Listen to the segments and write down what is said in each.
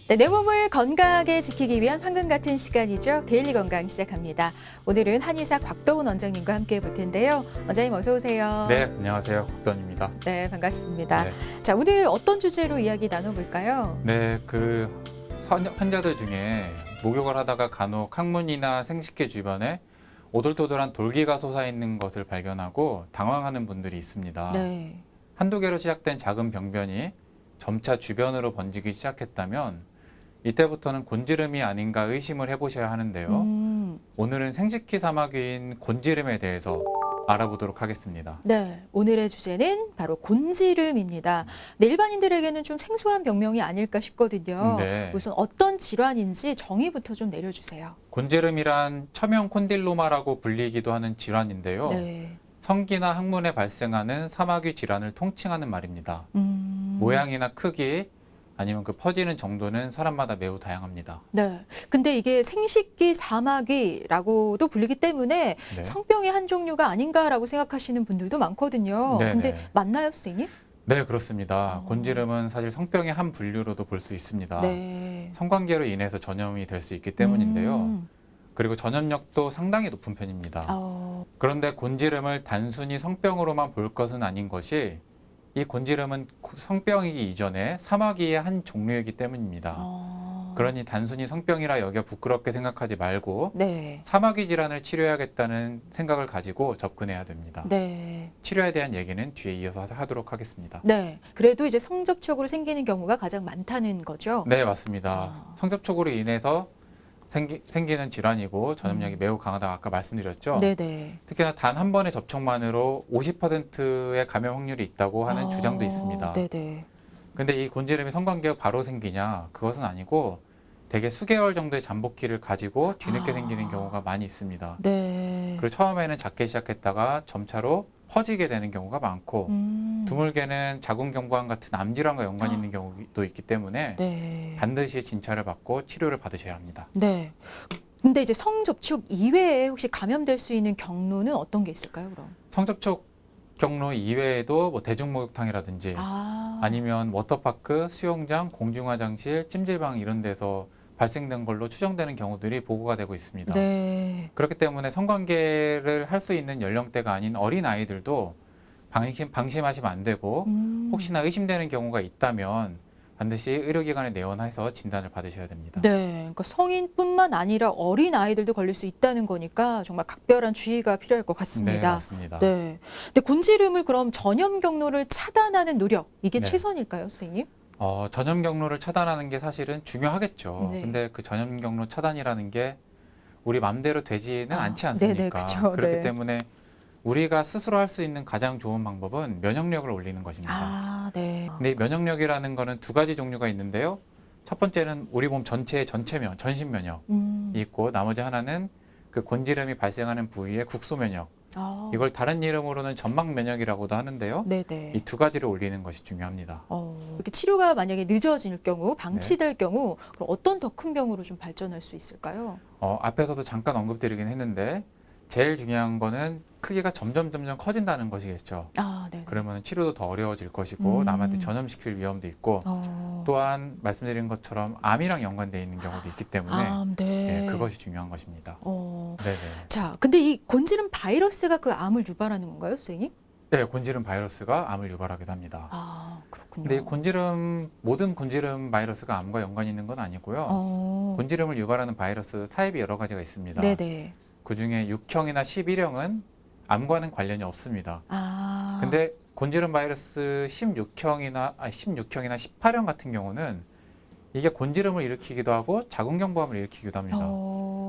네, 내 몸을 건강하게 지키기 위한 황금 같은 시간이죠. 데일리 건강 시작합니다. 오늘은 한의사 곽도훈 원장님과 함께 볼 텐데요. 원장님 어서 오세요. 네, 안녕하세요. 곽도훈입니다. 네, 반갑습니다. 네. 자, 오늘 어떤 주제로 이야기 나눠볼까요? 네, 환자들 중에 목욕을 하다가 간혹 항문이나 생식기 주변에 오돌토돌한 돌기가 솟아있는 것을 발견하고 당황하는 분들이 있습니다. 네. 한두 개로 시작된 작은 병변이 점차 주변으로 번지기 시작했다면 이때부터는 곤지름이 아닌가 의심을 해보셔야 하는데요. 오늘은 생식기 사마귀인 곤지름에 대해서 알아보도록 하겠습니다. 네, 오늘의 주제는 바로 곤지름입니다. 네, 일반인들에게는 좀 생소한 병명이 아닐까 싶거든요. 네. 우선 어떤 질환인지 정의부터 좀 내려주세요. 곤지름이란 처명 콘딜로마라고 불리기도 하는 질환인데요. 네. 성기나 항문에 발생하는 사마귀 질환을 통칭하는 말입니다. 모양이나 크기 아니면 그 퍼지는 정도는 사람마다 매우 다양합니다. 네. 근데 이게 생식기 사마귀라고도 불리기 때문에 네. 성병의 한 종류가 아닌가라고 생각하시는 분들도 많거든요. 네네. 근데 맞나요, 선생님? 네, 그렇습니다. 곤지름은 사실 성병의 한 분류로도 볼 수 있습니다. 네. 성관계로 인해서 전염이 될 수 있기 때문인데요. 그리고 전염력도 상당히 높은 편입니다. 그런데 곤지름을 단순히 성병으로만 볼 것은 아닌 것이 이 곤지름은 성병이기 이전에 사마귀의 한 종류이기 때문입니다. 그러니 단순히 성병이라 여겨 부끄럽게 생각하지 말고 네. 사마귀 질환을 치료해야겠다는 생각을 가지고 접근해야 됩니다. 네. 치료에 대한 얘기는 뒤에 이어서 하도록 하겠습니다. 네. 그래도 이제 성접촉으로 생기는 경우가 가장 많다는 거죠? 네, 맞습니다. 성접촉으로 인해서 생기는 질환이고 전염력이 매우 강하다고 아까 말씀드렸죠. 네네. 특히나 단 한 번의 접촉만으로 50%의 감염 확률이 있다고 하는 주장도 있습니다. 네네. 근데 이 곤지름이 성관계가 바로 생기냐? 그것은 아니고 대개 수개월 정도의 잠복기를 가지고 뒤늦게 생기는 경우가 많이 있습니다. 네. 그리고 처음에는 작게 시작했다가 점차로 퍼지게 되는 경우가 많고 드물게는 자궁경부암 같은 암질환과 연관이 있는 경우도 있기 때문에 네. 반드시 진찰을 받고 치료를 받으셔야 합니다. 네. 근데 이제 성접촉 이외에 혹시 감염될 수 있는 경로는 어떤 게 있을까요, 그럼? 성접촉 경로 이외에도 뭐 대중목욕탕이라든지 아니면 워터파크, 수영장, 공중화장실, 찜질방 이런 데서 발생된 걸로 추정되는 경우들이 보고가 되고 있습니다. 네. 그렇기 때문에 성관계를 할 수 있는 연령대가 아닌 어린 아이들도 방심하시면 안 되고 혹시나 의심되는 경우가 있다면 반드시 의료기관에 내원해서 진단을 받으셔야 됩니다. 네. 그러니까 성인뿐만 아니라 어린 아이들도 걸릴 수 있다는 거니까 정말 각별한 주의가 필요할 것 네, 같습니다. 맞습니다. 네. 근데 곤지름을 그럼 전염 경로를 차단하는 노력, 이게 네. 최선일까요, 선생님? 전염 경로를 차단하는 게 사실은 중요하겠죠. 네. 근데 그 전염 경로 차단이라는 게 우리 맘대로 되지는 않지 않습니까? 네네, 그쵸. 그렇기 네. 때문에 우리가 스스로 할 수 있는 가장 좋은 방법은 면역력을 올리는 것입니다. 네. 근데 이 면역력이라는 거는 두 가지 종류가 있는데요. 첫 번째는 우리 몸 전체의 전신 면역이 있고 나머지 하나는 그 곤지름이 발생하는 부위의 국소 면역. 이걸 다른 이름으로는 점막 면역이라고도 하는데요. 네네. 이 두 가지를 올리는 것이 중요합니다. 이렇게 치료가 만약에 늦어질 경우, 방치될 경우, 그럼 어떤 더 큰 병으로 좀 발전할 수 있을까요? 앞에서도 잠깐 언급드리긴 했는데 제일 중요한 거는 크기가 점점 커진다는 것이겠죠. 네. 그러면 치료도 더 어려워질 것이고 남한테 전염시킬 위험도 있고 또한 말씀드린 것처럼 암이랑 연관되어 있는 경우도 있기 때문에 네. 그것이 중요한 것입니다. 네네. 자, 근데 이 곤지름 바이러스가 그 암을 유발하는 건가요, 선생님? 네, 곤지름 바이러스가 암을 유발하기도 합니다. 그렇군요. 근데 모든 곤지름 바이러스가 암과 연관이 있는 건 아니고요. 곤지름을 유발하는 바이러스 타입이 여러 가지가 있습니다. 네네. 그중에 6형이나 11형은 암과는 관련이 없습니다. 근데 곤지름 바이러스 16형이나 18형 같은 경우는 이게 곤지름을 일으키기도 하고 자궁경부암을 일으키기도 합니다.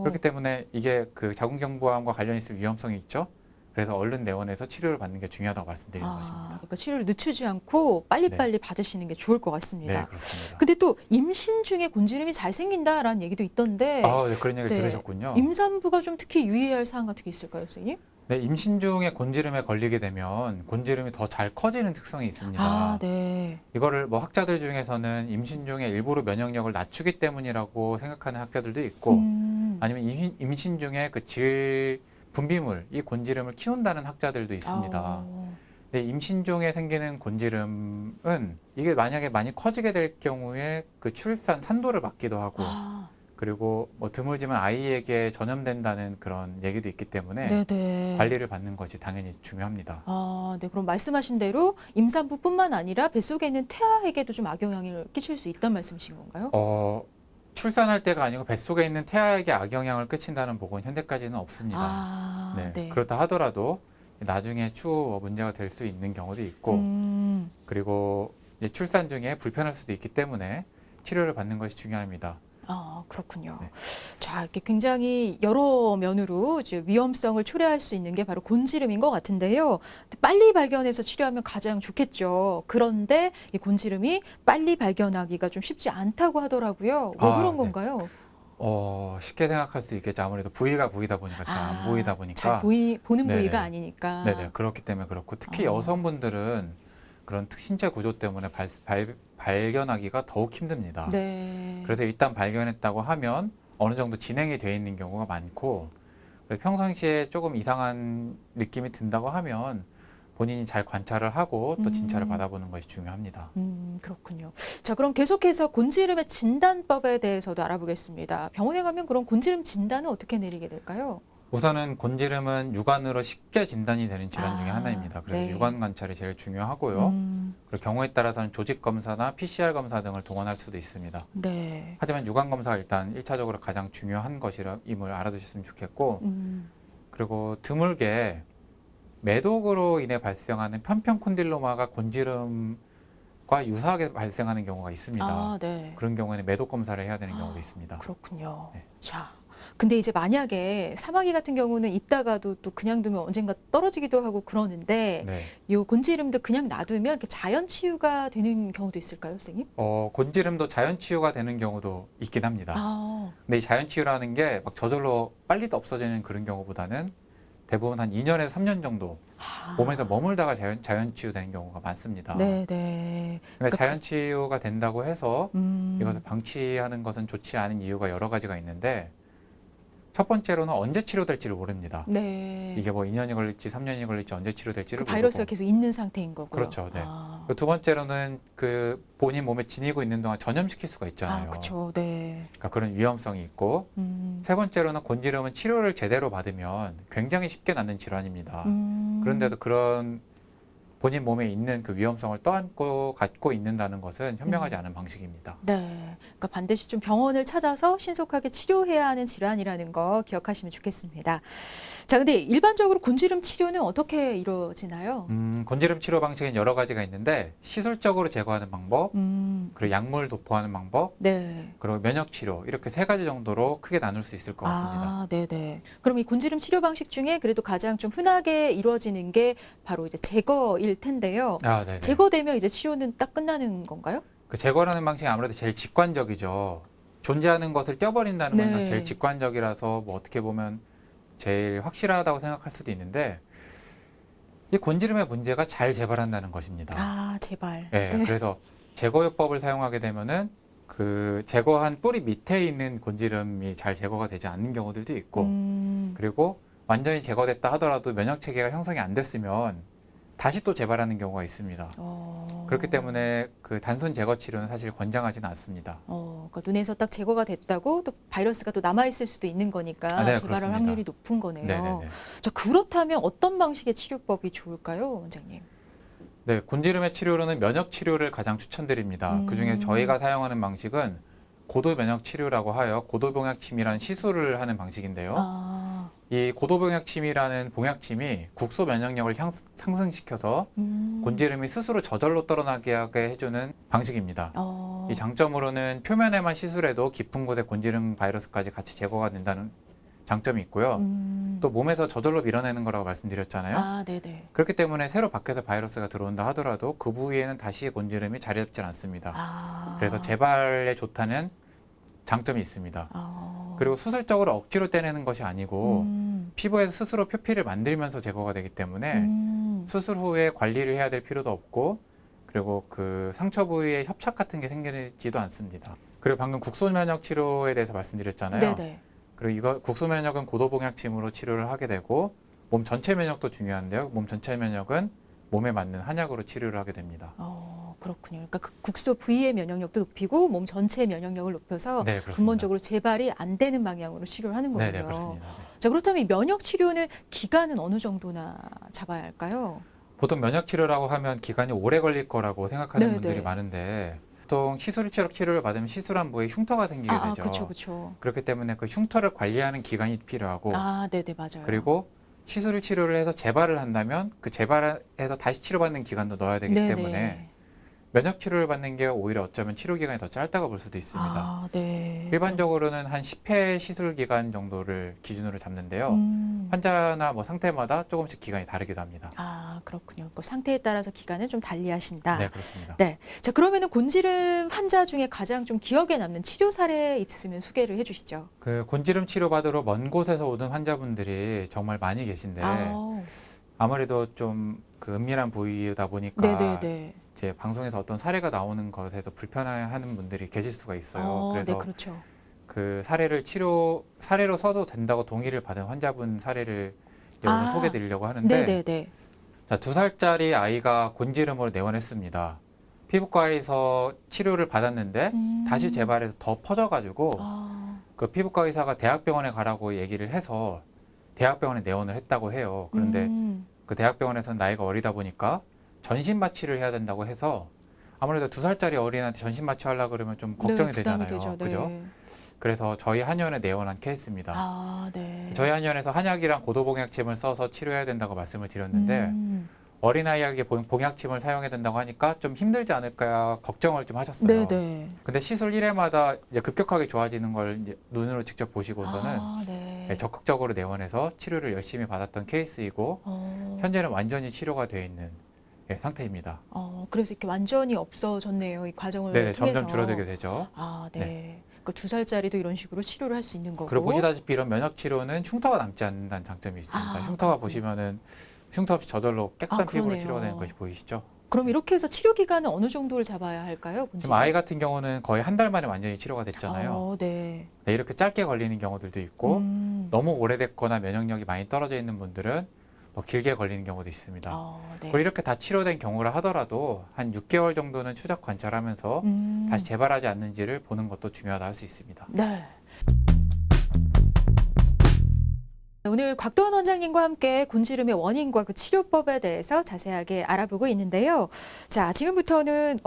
그렇기 때문에 이게 그 자궁경부암과 관련이 있을 위험성이 있죠. 그래서 얼른 내원해서 치료를 받는 게 중요하다고 말씀드리는 것입니다. 그러니까 치료를 늦추지 않고 빨리빨리 받으시는 게 좋을 것 같습니다. 네, 그렇습니다. 근데 또 임신 중에 곤지름이 잘 생긴다라는 얘기도 있던데 네, 그런 얘기를 들으셨군요. 임산부가 좀 특히 유의해야 할 사항 같은 게 있을까요, 선생님? 네, 임신 중에 곤지름에 걸리게 되면 곤지름이 더 잘 커지는 특성이 있습니다. 네. 이거를 뭐 학자들 중에서는 임신 중에 일부러 면역력을 낮추기 때문이라고 생각하는 학자들도 있고 아니면 임신 중에 그 분비물, 이 곤지름을 키운다는 학자들도 있습니다. 근데 임신 중에 생기는 곤지름은 이게 만약에 많이 커지게 될 경우에 그 출산 산도를 막기도 하고 그리고 뭐 드물지만 아이에게 전염된다는 그런 얘기도 있기 때문에 네네. 관리를 받는 것이 당연히 중요합니다. 네. 그럼 말씀하신 대로 임산부뿐만 아니라 뱃속에 있는 태아에게도 좀 악영향을 끼칠 수 있다는 말씀이신 건가요? 출산할 때가 아니고 뱃속에 있는 태아에게 악영향을 끼친다는 보고는 현재까지는 없습니다. 네. 네. 그렇다 하더라도 나중에 추후 문제가 될 수 있는 경우도 있고 그리고 이제 출산 중에 불편할 수도 있기 때문에 치료를 받는 것이 중요합니다. 그렇군요. 네. 자, 이렇게 굉장히 여러 면으로 이제 위험성을 초래할 수 있는 게 바로 곤지름인 것 같은데요. 빨리 발견해서 치료하면 가장 좋겠죠. 그런데 이 곤지름이 빨리 발견하기가 좀 쉽지 않다고 하더라고요. 왜 그런 네. 건가요? 쉽게 생각할 수 있겠죠. 아무래도 부위가 보이다 보니까 잘 안 보이다 보니까. 잘 보는 네네. 부위가 아니니까. 네네. 그렇기 때문에 그렇고 특히 여성분들은 그런 신체 구조 때문에 발견하기가 더욱 힘듭니다. 네. 그래서 일단 발견했다고 하면 어느 정도 진행이 되어 있는 경우가 많고 그래서 평상시에 조금 이상한 느낌이 든다고 하면 본인이 잘 관찰을 하고 또 진찰을 받아보는 것이 중요합니다. 그렇군요. 자, 그럼 계속해서 곤지름의 진단법에 대해서도 알아보겠습니다. 병원에 가면 그런 곤지름 진단은 어떻게 내리게 될까요? 우선은 곤지름은 육안으로 쉽게 진단이 되는 질환 중에 하나입니다. 그래서 네. 육안 관찰이 제일 중요하고요. 그리고 경우에 따라서는 조직 검사나 PCR 검사 등을 동원할 수도 있습니다. 네. 하지만 육안 검사가 일단 1차적으로 가장 중요한 것임을 알아두셨으면 좋겠고 그리고 드물게 매독으로 인해 발생하는 편편 콘딜로마가 곤지름과 유사하게 발생하는 경우가 있습니다. 네. 그런 경우에는 매독 검사를 해야 되는 경우도 있습니다. 그렇군요. 네. 자, 근데 이제 만약에 사마귀 같은 경우는 있다가도 또 그냥 두면 언젠가 떨어지기도 하고 그러는데 네. 이 곤지름도 그냥 놔두면 이렇게 자연 치유가 되는 경우도 있을까요, 선생님? 곤지름도 자연 치유가 되는 경우도 있긴 합니다. 근데 이 자연 치유라는 게 막 저절로 빨리 없어지는 그런 경우보다는 대부분 한 2년에서 3년 정도 몸에서 머물다가 자연 치유되는 경우가 많습니다. 네. 근데 그러니까 자연 치유가 된다고 해서 음. 이것을 방치하는 것은 좋지 않은 이유가 여러 가지가 있는데 첫 번째로는 언제 치료될지를 모릅니다. 네. 이게 뭐 2년이 걸릴지 3년이 걸릴지 언제 치료될지를 그 바이러스가 모르고. 계속 있는 상태인 거고요. 그렇죠. 네. 두 번째로는 그 본인 몸에 지니고 있는 동안 전염시킬 수가 있잖아요. 그렇죠. 네. 그러니까 그런 위험성이 있고 세 번째로는 곤지름은 치료를 제대로 받으면 굉장히 쉽게 낫는 질환입니다. 그런데도 그런 본인 몸에 있는 그 위험성을 갖고 있는다는 것은 현명하지 않은 방식입니다. 네. 그러니까 반드시 좀 병원을 찾아서 신속하게 치료해야 하는 질환이라는 거 기억하시면 좋겠습니다. 자, 근데 일반적으로 곤지름 치료는 어떻게 이루어지나요? 곤지름 치료 방식은 여러 가지가 있는데 시술적으로 제거하는 방법, 그리고 약물 도포하는 방법, 네. 그리고 면역 치료 이렇게 세 가지 정도로 크게 나눌 수 있을 것 같습니다. 네네. 그럼 이 곤지름 치료 방식 중에 그래도 가장 좀 흔하게 이루어지는 게 바로 이제 제거일 텐데요. 네네. 제거되면 이제 치료는 딱 끝나는 건가요? 그 제거라는 방식이 아무래도 제일 직관적이죠. 존재하는 것을 떼어버린다는 건 네. 제일 직관적이라서 뭐 어떻게 보면 제일 확실하다고 생각할 수도 있는데 이 곤지름의 문제가 잘 재발한다는 것입니다. 제발. 네, 그래서 제거요법을 사용하게 되면은 그 제거한 뿌리 밑에 있는 곤지름이 잘 제거가 되지 않는 경우들도 있고 그리고 완전히 제거됐다 하더라도 면역 체계가 형성이 안 됐으면 다시 또 재발하는 경우가 있습니다. 그렇기 때문에 그 단순 제거 치료는 사실 권장하지는 않습니다. 그러니까 눈에서 딱 제거가 됐다고 또 바이러스가 또 남아있을 수도 있는 거니까 네, 재발할 그렇습니다. 확률이 높은 거네요. 네네네. 자, 그렇다면 어떤 방식의 치료법이 좋을까요, 원장님? 네, 곤지름의 치료로는 면역 치료를 가장 추천드립니다. 그중에 저희가 사용하는 방식은 고도 면역 치료라고 하여 고도봉약침이라는 시술을 하는 방식인데요. 이 고도봉약침이라는 봉약침이 국소 면역력을 상승시켜서 곤지름이 스스로 저절로 떨어나게 하게 해주는 방식입니다. 이 장점으로는 표면에만 시술해도 깊은 곳에 곤지름 바이러스까지 같이 제거가 된다는 장점이 있고요. 또 몸에서 저절로 밀어내는 거라고 말씀드렸잖아요. 네네. 그렇기 때문에 새로 밖에서 바이러스가 들어온다 하더라도 그 부위에는 다시 곤지름이 자리 잡지 않습니다. 그래서 재발에 좋다는 장점이 있습니다. 그리고 수술적으로 억지로 떼내는 것이 아니고 피부에서 스스로 표피를 만들면서 제거가 되기 때문에 수술 후에 관리를 해야 될 필요도 없고 그리고 그 상처 부위에 협착 같은 게 생기지도 않습니다. 그리고 방금 국소 면역 치료에 대해서 말씀드렸잖아요. 네네. 그리고 이거 국소 면역은 고도봉약침으로 치료를 하게 되고 몸 전체 면역도 중요한데요. 몸 전체 면역은 몸에 맞는 한약으로 치료를 하게 됩니다. 그렇군요. 그러니까 그 국소 부위의 면역력도 높이고 몸 전체의 면역력을 높여서 네, 그렇습니다. 근본적으로 재발이 안 되는 방향으로 치료를 하는 거군요. 네, 그렇습니다. 네. 자, 그렇다면 이 면역 치료는 기간은 어느 정도나 잡아야 할까요? 보통 면역 치료라고 하면 기간이 오래 걸릴 거라고 생각하는 네, 분들이 네. 많은데 보통 시술처럼 치료를 받으면 시술한 부위에 흉터가 생기게 되죠. 그렇죠, 그렇죠. 그렇기 때문에 그 흉터를 관리하는 기간이 필요하고 네, 네, 맞아요. 그리고 시술 치료를 해서 재발을 한다면 그 재발해서 다시 치료받는 기간도 넣어야 되기 네, 때문에 네. 면역 치료를 받는 게 오히려 어쩌면 치료 기간이 더 짧다고 볼 수도 있습니다. 네. 일반적으로는 한 10회 시술 기간 정도를 기준으로 잡는데요. 음. 환자나 뭐 상태마다 조금씩 기간이 다르기도 합니다. 그렇군요. 그 상태에 따라서 기간을 좀 달리하신다. 네, 그렇습니다. 네. 자, 그러면은 곤지름 환자 중에 가장 좀 기억에 남는 치료 사례 있으면 소개를 해주시죠. 그 곤지름 치료 받으러 먼 곳에서 오는 환자분들이 정말 많이 계신데 아무래도 좀 그 은밀한 부위이다 보니까 네네네. 제 방송에서 어떤 사례가 나오는 것에도 불편해하는 분들이 계실 수가 있어요. 그래서 네, 그렇죠. 그 사례로 써도 된다고 동의를 받은 환자분 사례를 오늘 소개드리려고 하는데 네네네. 자, 2살짜리 아이가 곤지름으로 내원했습니다. 피부과에서 치료를 받았는데 다시 재발해서 더 퍼져가지고 그 피부과 의사가 대학병원에 가라고 얘기를 해서 대학병원에 내원을 했다고 해요. 그런데 그 대학병원에서는 나이가 어리다 보니까 전신 마취를 해야 된다고 해서 아무래도 2살짜리 어린이한테 전신 마취 하려고 그러면 좀 걱정이 되잖아요. 되죠. 그죠? 네. 그래서 저희 한의원에 내원한 케이스입니다. 네. 저희 한의원에서 한약이랑 고도봉약침을 써서 치료해야 된다고 말씀을 드렸는데 어린아이에게 봉약침을 사용해야 된다고 하니까 좀 힘들지 않을까 걱정을 좀 하셨어요. 네네. 근데 시술 1회마다 이제 급격하게 좋아지는 걸 이제 눈으로 직접 보시고서는 네. 적극적으로 내원해서 치료를 열심히 받았던 케이스이고 현재는 완전히 치료가 되어 있는 상태입니다. 그래서 이렇게 완전히 없어졌네요. 이 과정을 네, 통해서. 점점 줄어들게 되죠. 네. 네. 그 2살짜리도 이런 식으로 치료를 할 수 있는 거고. 그리고 보시다시피 이런 면역 치료는 흉터가 남지 않는다는 장점이 있습니다. 흉터가 그렇군요. 보시면은 흉터 없이 저절로 깨끗한 피부로 그러네요. 치료가 되는 것이 보이시죠? 그럼 이렇게 해서 치료 기간은 어느 정도를 잡아야 할까요? 지금 아이 같은 경우는 거의 한 달 만에 완전히 치료가 됐잖아요. 네. 네, 이렇게 짧게 걸리는 경우들도 있고 너무 오래됐거나 면역력이 많이 떨어져 있는 분들은 더 길게 걸리는 경우도 있습니다. 네. 그리고 이렇게 다 치료된 경우라 하더라도 한 6개월 정도는 추적 관찰하면서 다시 재발하지 않는지를 보는 것도 중요하다 할 수 있습니다. 네. 오늘 곽도원 원장님과 함께 곤지름의 원인과 그 치료법에 대해서 자세하게 알아보고 있는데요. 자, 지금부터는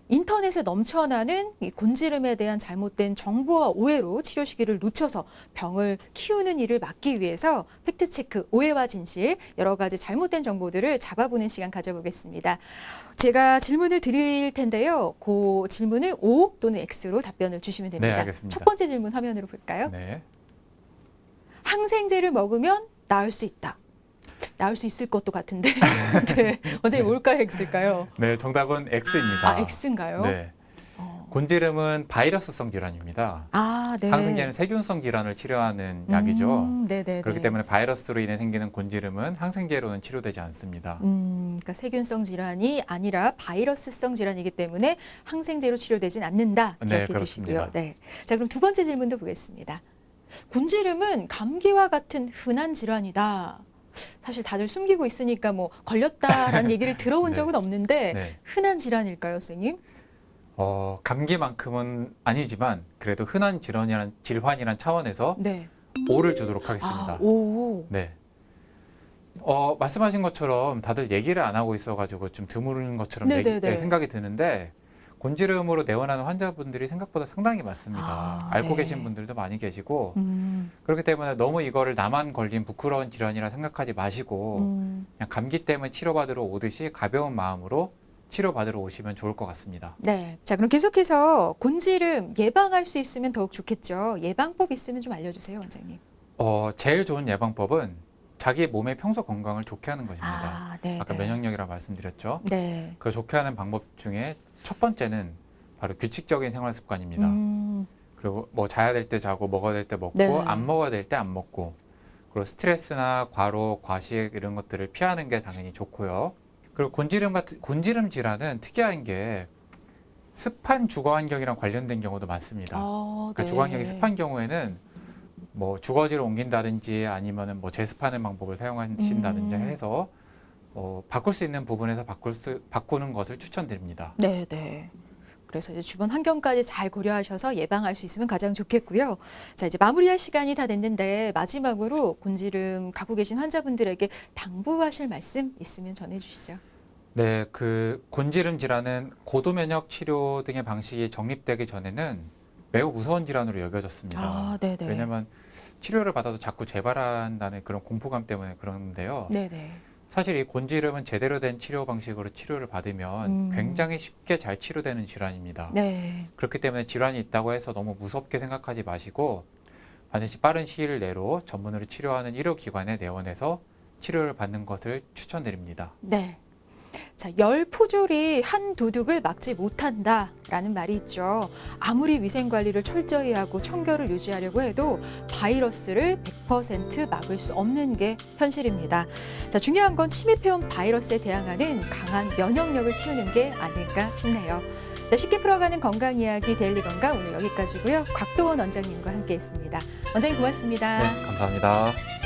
인터넷에 넘쳐나는 이 곤지름에 대한 잘못된 정보와 오해로 치료 시기를 놓쳐서 병을 키우는 일을 막기 위해서 팩트체크, 오해와 진실, 여러 가지 잘못된 정보들을 잡아보는 시간 가져보겠습니다. 제가 질문을 드릴 텐데요. 그 질문을 O 또는 X로 답변을 주시면 됩니다. 네, 알겠습니다. 첫 번째 질문 화면으로 볼까요? 네. 항생제를 먹으면 나을 수 있다. 나을 수 있을 것도 같은데. 네. 원장님 뭘까요? X일까요? 네, 정답은 X입니다. X인가요? 네. 곤지름은 바이러스성 질환입니다. 네. 항생제는 세균성 질환을 치료하는 약이죠. 네네네. 그렇기 때문에 바이러스로 인해 생기는 곤지름은 항생제로는 치료되지 않습니다. 그러니까 세균성 질환이 아니라 바이러스성 질환이기 때문에 항생제로 치료되진 않는다. 기억해 네, 주시고요. 그렇습니다. 네. 자, 그럼 두 번째 질문도 보겠습니다. 곤지름은 감기와 같은 흔한 질환이다. 사실 다들 숨기고 있으니까 뭐 걸렸다라는 얘기를 들어본 네. 적은 없는데 네. 흔한 질환일까요, 선생님? 감기만큼은 아니지만 그래도 흔한 질환이란 차원에서 네. O를 주도록 하겠습니다. 오. 네. 말씀하신 것처럼 다들 얘기를 안 하고 있어가지고 좀 드무른 것처럼 네네네. 생각이 드는데 곤지름으로 내원하는 환자분들이 생각보다 상당히 많습니다. 알고 네. 계신 분들도 많이 계시고 그렇기 때문에 너무 이거를 나만 걸린 부끄러운 질환이라 생각하지 마시고 그냥 감기 때문에 치료받으러 오듯이 가벼운 마음으로 치료받으러 오시면 좋을 것 같습니다. 네. 자, 그럼 계속해서 곤지름 예방할 수 있으면 더욱 좋겠죠. 예방법 있으면 좀 알려주세요, 원장님. 제일 좋은 예방법은 자기 몸의 평소 건강을 좋게 하는 것입니다. 네. 아까 면역력이라고 말씀드렸죠. 네. 그 좋게 하는 방법 중에 첫 번째는 바로 규칙적인 생활 습관입니다. 그리고 뭐 자야 될 때 자고 먹어야 될 때 먹고 네. 안 먹어야 될 때 안 먹고 그리고 스트레스나 과로, 과식 이런 것들을 피하는 게 당연히 좋고요. 그리고 곤지름 질환은 특이한 게 습한 주거 환경이랑 관련된 경우도 많습니다. 그 네. 주거 환경이 습한 경우에는 뭐 주거지를 옮긴다든지 아니면은 뭐 제습하는 방법을 사용하신다든지 해서 바꿀 수 있는 부분에서 바꾸는 것을 추천드립니다. 네, 네. 그래서 이제 주변 환경까지 잘 고려하셔서 예방할 수 있으면 가장 좋겠고요. 자, 이제 마무리할 시간이 다 됐는데 마지막으로 곤지름 갖고 계신 환자분들에게 당부하실 말씀 있으면 전해주시죠. 네, 그 곤지름 질환은 고도 면역 치료 등의 방식이 정립되기 전에는 매우 무서운 질환으로 여겨졌습니다. 아, 네네. 왜냐하면 치료를 받아도 자꾸 재발한다는 그런 공포감 때문에 그러는데요. 네네. 사실 이 곤지름은 제대로 된 치료 방식으로 치료를 받으면 굉장히 쉽게 잘 치료되는 질환입니다. 네. 그렇기 때문에 질환이 있다고 해서 너무 무섭게 생각하지 마시고 반드시 빠른 시일 내로 전문으로 치료하는 의료기관에 내원해서 치료를 받는 것을 추천드립니다. 네. 자, 열 포졸이 한 도둑을 막지 못한다라는 말이 있죠. 아무리 위생 관리를 철저히 하고 청결을 유지하려고 해도 바이러스를 100% 막을 수 없는 게 현실입니다. 자, 중요한 건 침입해온 바이러스에 대항하는 강한 면역력을 키우는 게 아닐까 싶네요. 자, 쉽게 풀어가는 건강 이야기 데일리 건강 오늘 여기까지고요. 곽도원 원장님과 함께했습니다. 원장님 고맙습니다. 네, 감사합니다.